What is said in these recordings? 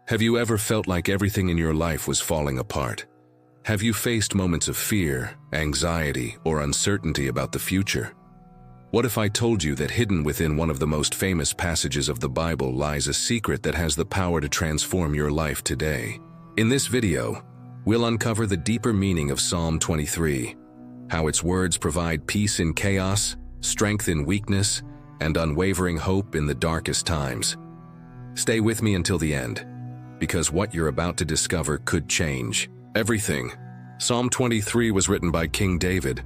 Have you ever felt like everything in your life was falling apart? Have you faced moments of fear, anxiety, or uncertainty about the future? What if I told you that hidden within one of the most famous passages of the Bible lies a secret that has the power to transform your life today? In this video, we'll uncover the deeper meaning of Psalm 23, how its words provide peace in chaos, strength in weakness, and unwavering hope in the darkest times. Stay with me until the end, because what you're about to discover could change everything. Psalm 23 was written by King David,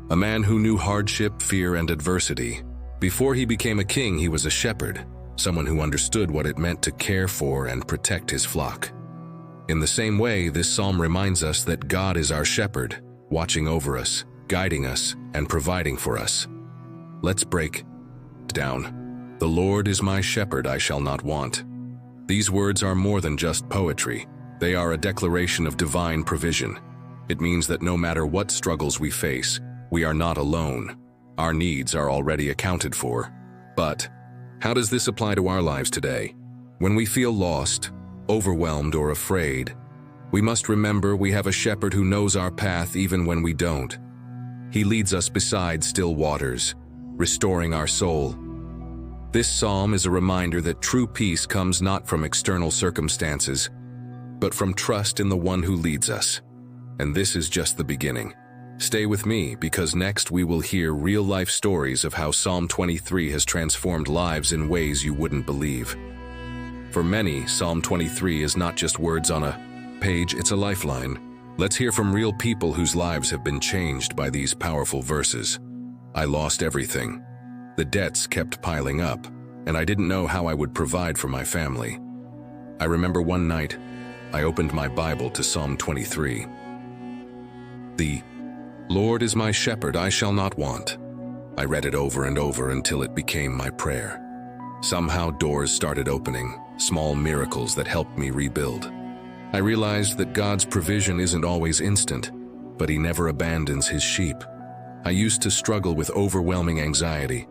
a man who knew hardship, fear, and adversity. Before he became a king, he was a shepherd, someone who understood what it meant to care for and protect his flock. In the same way, this psalm reminds us that God is our shepherd, watching over us, guiding us, and providing for us. Let's break down. The Lord is my shepherd, I shall not want. These words are more than just poetry. They are a declaration of divine provision. It means that no matter what struggles we face, we are not alone. Our needs are already accounted for. But how does this apply to our lives today? When we feel lost, overwhelmed, or afraid, we must remember we have a shepherd who knows our path even when we don't. He leads us beside still waters, restoring our soul. This psalm is a reminder that true peace comes not from external circumstances, but from trust in the one who leads us. And this is just the beginning. Stay with me, because next we will hear real-life stories of how Psalm 23 has transformed lives in ways you wouldn't believe. For many, Psalm 23 is not just words on a page, it's a lifeline. Let's hear from real people whose lives have been changed by these powerful verses. I lost everything. The debts kept piling up, and I didn't know how I would provide for my family. I remember one night, I opened my Bible to Psalm 23. The Lord is my shepherd, I shall not want. I read it over and over until it became my prayer. Somehow doors started opening, small miracles that helped me rebuild. I realized that God's provision isn't always instant, but He never abandons His sheep. I used to struggle with overwhelming anxiety.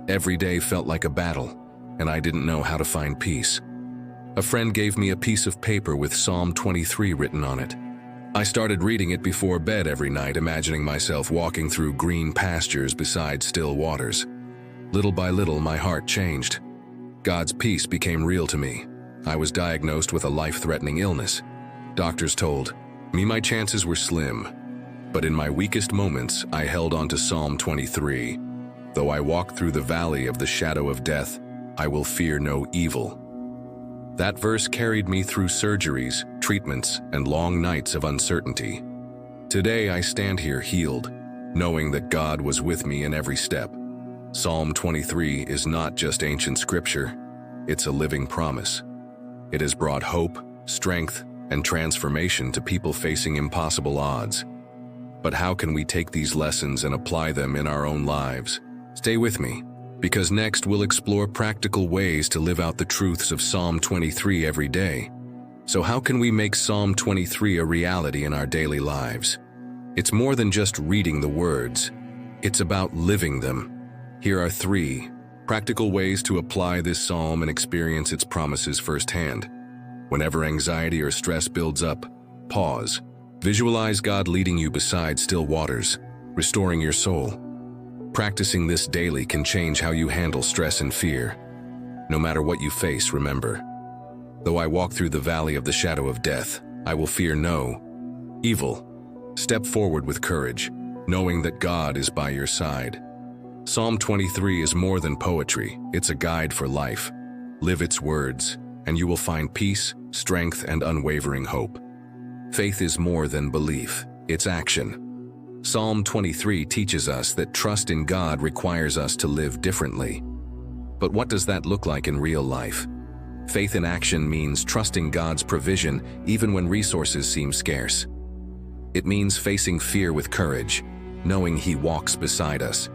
Every day felt like a battle, and I didn't know how to find peace. A friend gave me a piece of paper with Psalm 23 written on it. I started reading it before bed every night, imagining myself walking through green pastures beside still waters. Little by little, my heart changed. God's peace became real to me. I was diagnosed with a life-threatening illness. Doctors told me my chances were slim. But in my weakest moments, I held on to Psalm 23. Though I walk through the valley of the shadow of death, I will fear no evil. That verse carried me through surgeries, treatments, and long nights of uncertainty. Today I stand here healed, knowing that God was with me in every step. Psalm 23 is not just ancient scripture, it's a living promise. It has brought hope, strength, and transformation to people facing impossible odds. But how can we take these lessons and apply them in our own lives? Stay with me, because next we'll explore practical ways to live out the truths of Psalm 23 every day. So how can we make Psalm 23 a reality in our daily lives? It's more than just reading the words. It's about living them. Here are 3 practical ways to apply this psalm and experience its promises firsthand. Whenever anxiety or stress builds up, pause. Visualize God leading you beside still waters, restoring your soul. Practicing this daily can change how you handle stress and fear. No matter what you face, remember, though I walk through the valley of the shadow of death, I will fear no evil. Step forward with courage, knowing that God is by your side. Psalm 23 is more than poetry, it's a guide for life. Live its words, and you will find peace, strength, and unwavering hope. Faith is more than belief, it's action. Psalm 23 teaches us that trust in God requires us to live differently. But what does that look like in real life? Faith in action means trusting God's provision even when resources seem scarce. It means facing fear with courage, knowing He walks beside us.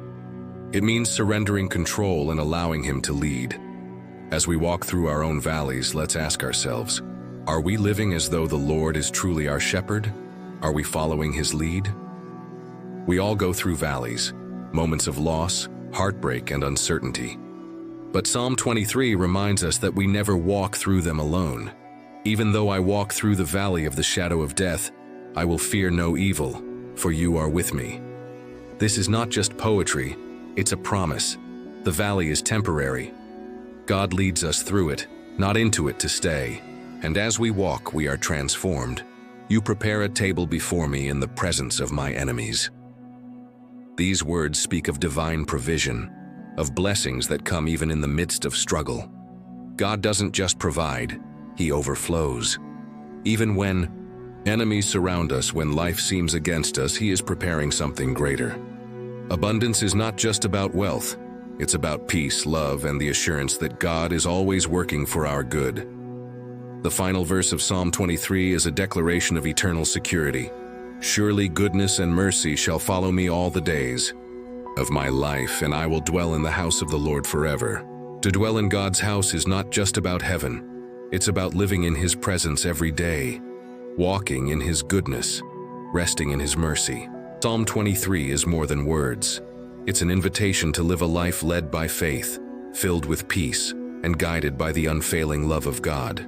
It means surrendering control and allowing Him to lead. As we walk through our own valleys, let's ask ourselves, are we living as though the Lord is truly our shepherd? Are we following His lead? We all go through valleys, moments of loss, heartbreak, and uncertainty. But Psalm 23 reminds us that we never walk through them alone. Even though I walk through the valley of the shadow of death, I will fear no evil, for you are with me. This is not just poetry, it's a promise. The valley is temporary. God leads us through it, not into it to stay. And as we walk, we are transformed. You prepare a table before me in the presence of my enemies. These words speak of divine provision, of blessings that come even in the midst of struggle. God doesn't just provide, He overflows. Even when enemies surround us, when life seems against us, He is preparing something greater. Abundance is not just about wealth. It's about peace, love, and the assurance that God is always working for our good. The final verse of Psalm 23 is a declaration of eternal security. Surely goodness and mercy shall follow me all the days of my life, and I will dwell in the house of the Lord forever. To dwell in God's house is not just about heaven. It's about living in His presence every day, walking in His goodness, resting in His mercy. Psalm 23 is more than words. It's an invitation to live a life led by faith, filled with peace, and guided by the unfailing love of God.